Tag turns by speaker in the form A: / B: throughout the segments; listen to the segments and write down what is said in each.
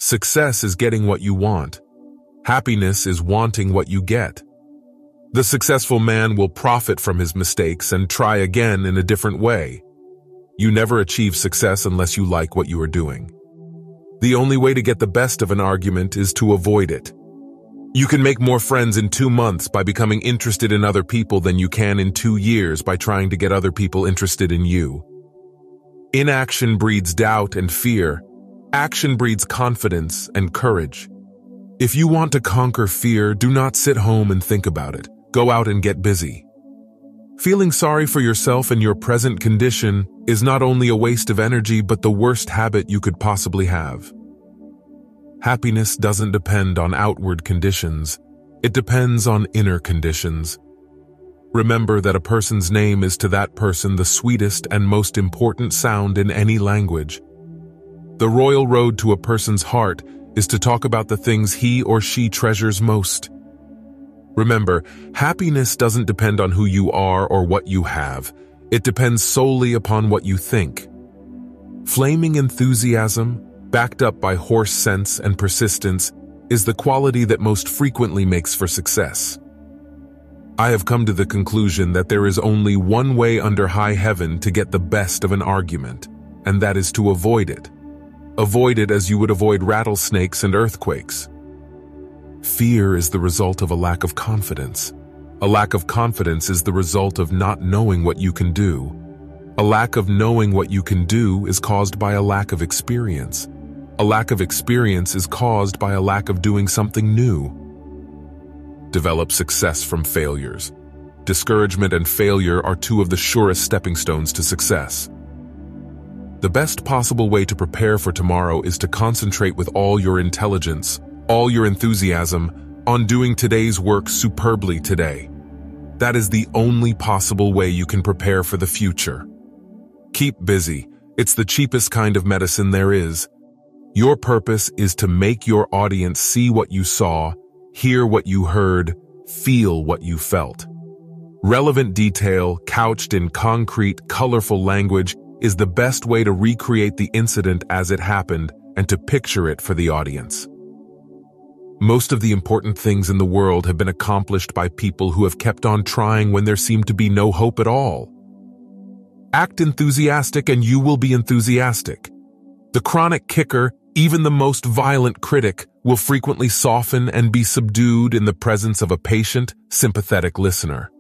A: Success is getting what you want. Happiness is wanting what you get. The successful man will profit from his mistakes and try again in a different way. You never achieve success unless you like what you are doing. The only way to get the best of an argument is to avoid it. You can make more friends in 2 months by becoming interested in other people than you can in 2 years by trying to get other people interested in you. Inaction breeds doubt and fear. Action breeds confidence and courage. If you want to conquer fear, do not sit home and think about it. Go out and get busy. Feeling sorry for yourself and your present condition is not only a waste of energy, but the worst habit you could possibly have. Happiness doesn't depend on outward conditions. It depends on inner conditions. Remember that a person's name is to that person the sweetest and most important sound in any language. The royal road to a person's heart is to talk about the things he or she treasures most. Remember, happiness doesn't depend on who you are or what you have. It depends solely upon what you think. Flaming enthusiasm, backed up by horse sense and persistence, is the quality that most frequently makes for success. I have come to the conclusion that there is only one way under high heaven to get the best of an argument, and that is to avoid it. Avoid it as you would avoid rattlesnakes and earthquakes. Fear is the result of a lack of confidence. A lack of confidence is the result of not knowing what you can do. A lack of knowing what you can do is caused by a lack of experience. A lack of experience is caused by a lack of doing something new. Develop success from failures. Discouragement and failure are 2 of the surest stepping stones to success. The best possible way to prepare for tomorrow is to concentrate with all your intelligence, all your enthusiasm, on doing today's work superbly today. That is the only possible way you can prepare for the future. Keep busy. It's the cheapest kind of medicine there is. Your purpose is to make your audience see what you saw, hear what you heard, feel what you felt. Relevant detail, couched in concrete, colorful language, is the best way to recreate the incident as it happened and to picture it for the audience. Most of the important things in the world have been accomplished by people who have kept on trying when there seemed to be no hope at all. Act enthusiastic and you will be enthusiastic. The chronic kicker, even the most violent critic, will frequently soften and be subdued in the presence of a patient, sympathetic listener.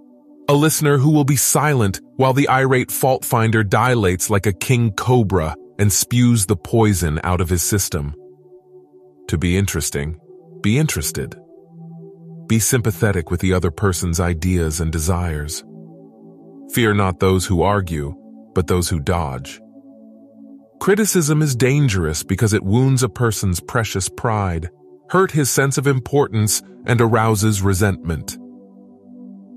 A: A listener who will be silent while the irate fault finder dilates like a king cobra and spews the poison out of his system. To be interesting, be interested. Be sympathetic with the other person's ideas and desires. Fear not those who argue, but those who dodge. Criticism is dangerous because it wounds a person's precious pride, hurt his sense of importance, and arouses resentment.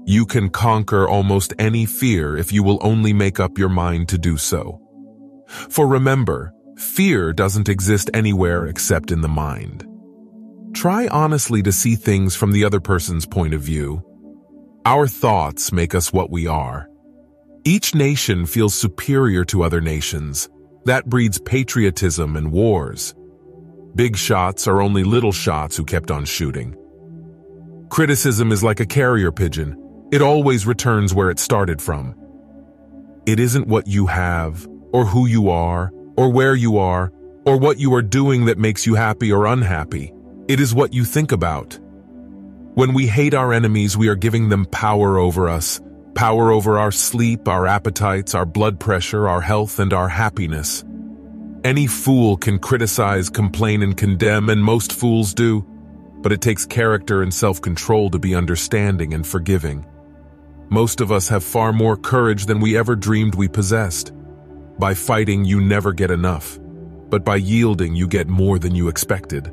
A: You can conquer almost any fear if you will only make up your mind to do so. For remember, fear doesn't exist anywhere except in the mind. Try honestly to see things from the other person's point of view. Our thoughts make us what we are. Each nation feels superior to other nations. That breeds patriotism and wars. Big shots are only little shots who kept on shooting. Criticism is like a carrier pigeon. It always returns where it started from. It isn't what you have, or who you are, or where you are, or what you are doing that makes you happy or unhappy. It is what you think about. When we hate our enemies, we are giving them power over us, power over our sleep, our appetites, our blood pressure, our health, and our happiness. Any fool can criticize, complain, and condemn, and most fools do, but it takes character and self-control to be understanding and forgiving. Most of us have far more courage than we ever dreamed we possessed. By fighting, you never get enough, but by yielding, you get more than you expected.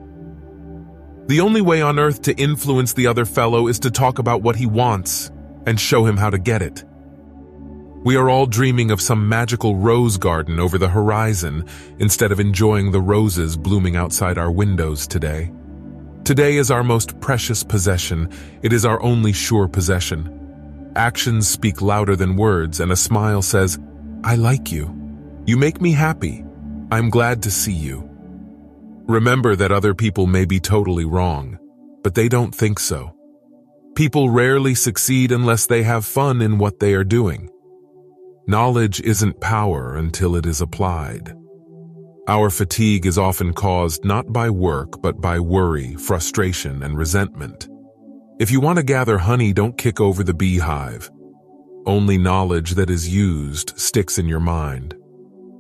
A: The only way on earth to influence the other fellow is to talk about what he wants and show him how to get it. We are all dreaming of some magical rose garden over the horizon instead of enjoying the roses blooming outside our windows today. Today is our most precious possession. It is our only sure possession. Actions speak louder than words, and a smile says, "I like you. You make me happy. I'm glad to see you." Remember that other people may be totally wrong, but they don't think so. People rarely succeed unless they have fun in what they are doing. Knowledge isn't power until it is applied. Our fatigue is often caused not by work, but by worry, frustration, and resentment. If you want to gather honey, don't kick over the beehive. Only knowledge that is used sticks in your mind.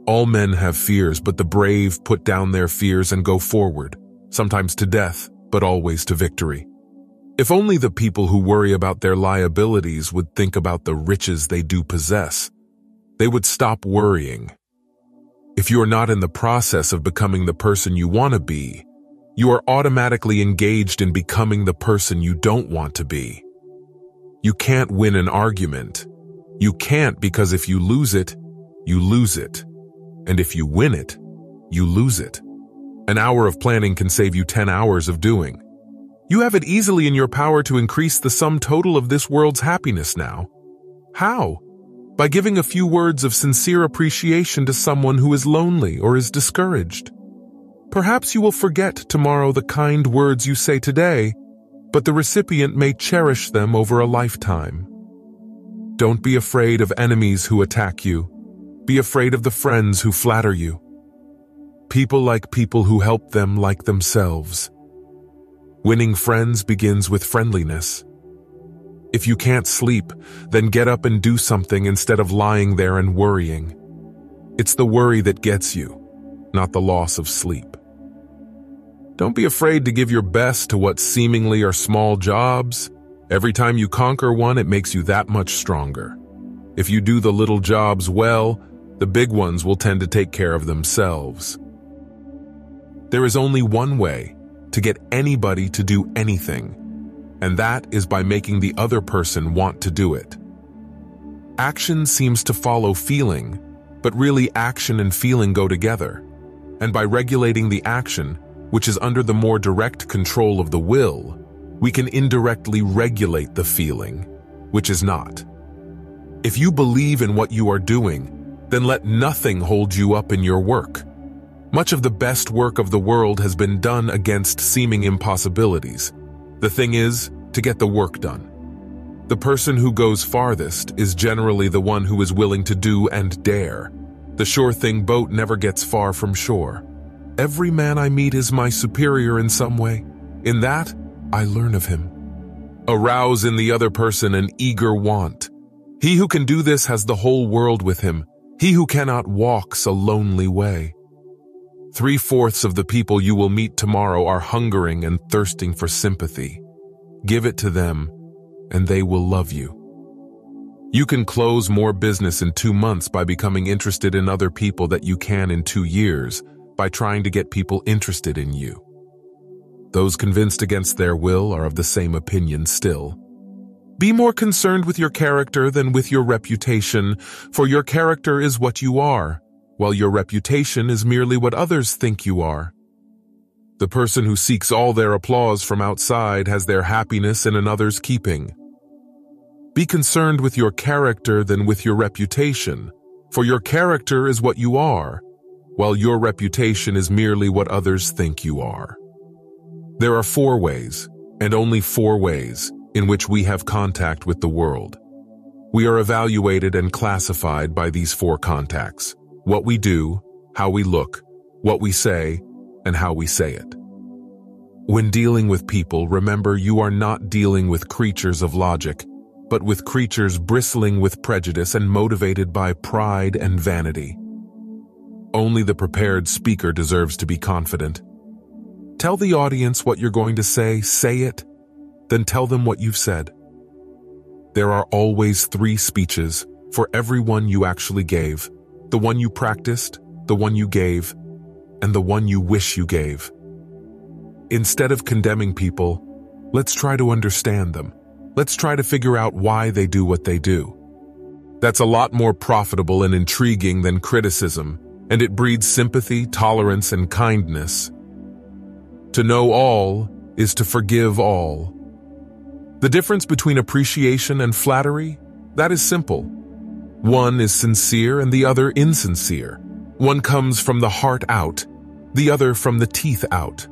A: All men have fears, but the brave put down their fears and go forward, sometimes to death, but always to victory. If only the people who worry about their liabilities would think about the riches they do possess, they would stop worrying. If you are not in the process of becoming the person you want to be, you are automatically engaged in becoming the person you don't want to be. You can't win an argument. You can't, because if you lose it, you lose it. And if you win it, you lose it. An hour of planning can save you 10 hours of doing. You have it easily in your power to increase the sum total of this world's happiness now. How? By giving a few words of sincere appreciation to someone who is lonely or is discouraged. Perhaps you will forget tomorrow the kind words you say today, but the recipient may cherish them over a lifetime. Don't be afraid of enemies who attack you. Be afraid of the friends who flatter you. People like people who help them like themselves. Winning friends begins with friendliness. If you can't sleep, then get up and do something instead of lying there and worrying. It's the worry that gets you, not the loss of sleep. Don't be afraid to give your best to what seemingly are small jobs. Every time you conquer one, it makes you that much stronger. If you do the little jobs well, the big ones will tend to take care of themselves. There is only one way to get anybody to do anything, and that is by making the other person want to do it. Action seems to follow feeling, but really action and feeling go together. And by regulating the action, which is under the more direct control of the will, we can indirectly regulate the feeling, which is not. If you believe in what you are doing, then let nothing hold you up in your work. Much of the best work of the world has been done against seeming impossibilities. The thing is, to get the work done. The person who goes farthest is generally the one who is willing to do and dare. The sure thing boat never gets far from shore. Every man I meet is my superior in some way. In that, I learn of him. Arouse in the other person an eager want. He who can do this has the whole world with him. He who cannot walks a lonely way. 3/4 of the people you will meet tomorrow are hungering and thirsting for sympathy. Give it to them, and they will love you. You can close more business in 2 months by becoming interested in other people than you can in 2 years by trying to get people interested in you. Those convinced against their will are of the same opinion still. Be more concerned with your character than with your reputation, for your character is what you are, while your reputation is merely what others think you are. The person who seeks all their applause from outside has their happiness in another's keeping. Be concerned with your character than with your reputation, for your character is what you are, while your reputation is merely what others think you are. There are 4 ways, and only 4 ways, in which we have contact with the world. We are evaluated and classified by these 4 contacts: what we do, how we look, what we say, and how we say it. When dealing with people, remember you are not dealing with creatures of logic, but with creatures bristling with prejudice and motivated by pride and vanity. Only the prepared speaker deserves to be confident. Tell the audience what you're going to say it, then tell them what you've said. There are always 3 speeches for every one you actually gave: the one you practiced, the one you gave, and the one you wish you gave. Instead of condemning people, let's try to understand them. Let's try to figure out why they do what they do. That's a lot more profitable and intriguing than criticism, and it breeds sympathy, tolerance, and kindness. To know all is to forgive all. The difference between appreciation and flattery? That is simple. One is sincere and the other insincere. One comes from the heart out, the other from the teeth out.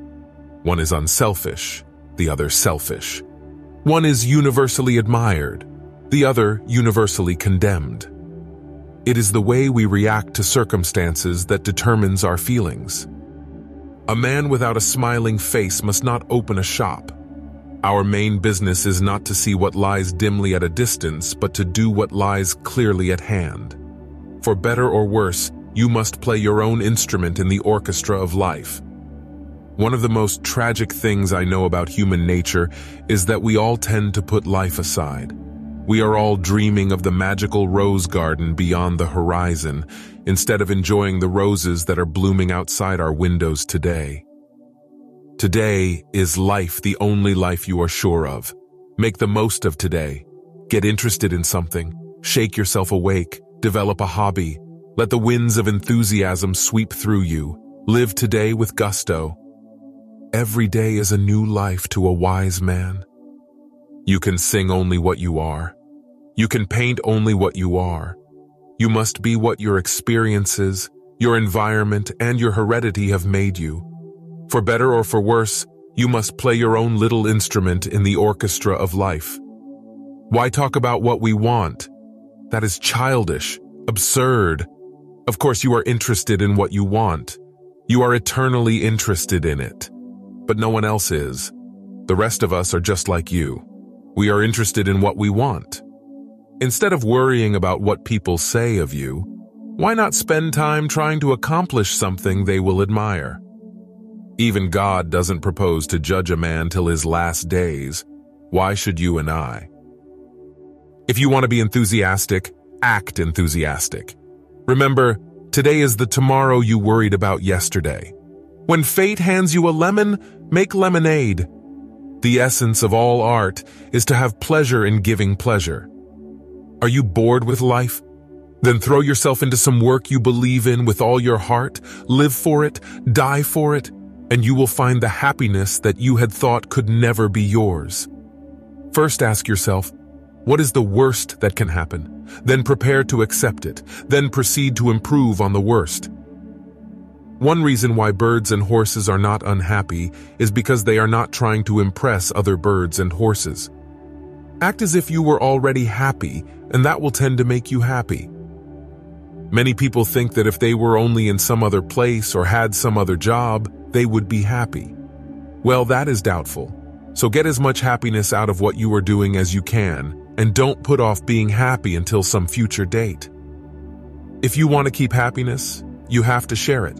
A: One is unselfish, the other selfish. One is universally admired, the other universally condemned. It is the way we react to circumstances that determines our feelings. A man without a smiling face must not open a shop. Our main business is not to see what lies dimly at a distance, but to do what lies clearly at hand. For better or worse, you must play your own instrument in the orchestra of life. One of the most tragic things I know about human nature is that we all tend to put life aside. We are all dreaming of the magical rose garden beyond the horizon, instead of enjoying the roses that are blooming outside our windows today. Today is life, the only life you are sure of. Make the most of today. Get interested in something. Shake yourself awake. Develop a hobby. Let the winds of enthusiasm sweep through you. Live today with gusto. Every day is a new life to a wise man. You can sing only what you are. You can paint only what you are. You must be what your experiences, your environment, and your heredity have made you. For better or for worse, you must play your own little instrument in the orchestra of life. Why talk about what we want? That is childish, absurd. Of course, you are interested in what you want. You are eternally interested in it. But no one else is. The rest of us are just like you. We are interested in what we want. Instead of worrying about what people say of you, why not spend time trying to accomplish something they will admire? Even God doesn't propose to judge a man till his last days. Why should you and I? If you want to be enthusiastic, act enthusiastic. Remember, today is the tomorrow you worried about yesterday. When fate hands you a lemon, make lemonade. The essence of all art is to have pleasure in giving pleasure. Are you bored with life? Then throw yourself into some work you believe in with all your heart, live for it, die for it, and you will find the happiness that you had thought could never be yours. First ask yourself, what is the worst that can happen? Then prepare to accept it, then proceed to improve on the worst. One reason why birds and horses are not unhappy is because they are not trying to impress other birds and horses. Act as if you were already happy, and that will tend to make you happy. Many people think that if they were only in some other place or had some other job, they would be happy. Well, that is doubtful. So get as much happiness out of what you are doing as you can, and don't put off being happy until some future date. If you want to keep happiness, you have to share it.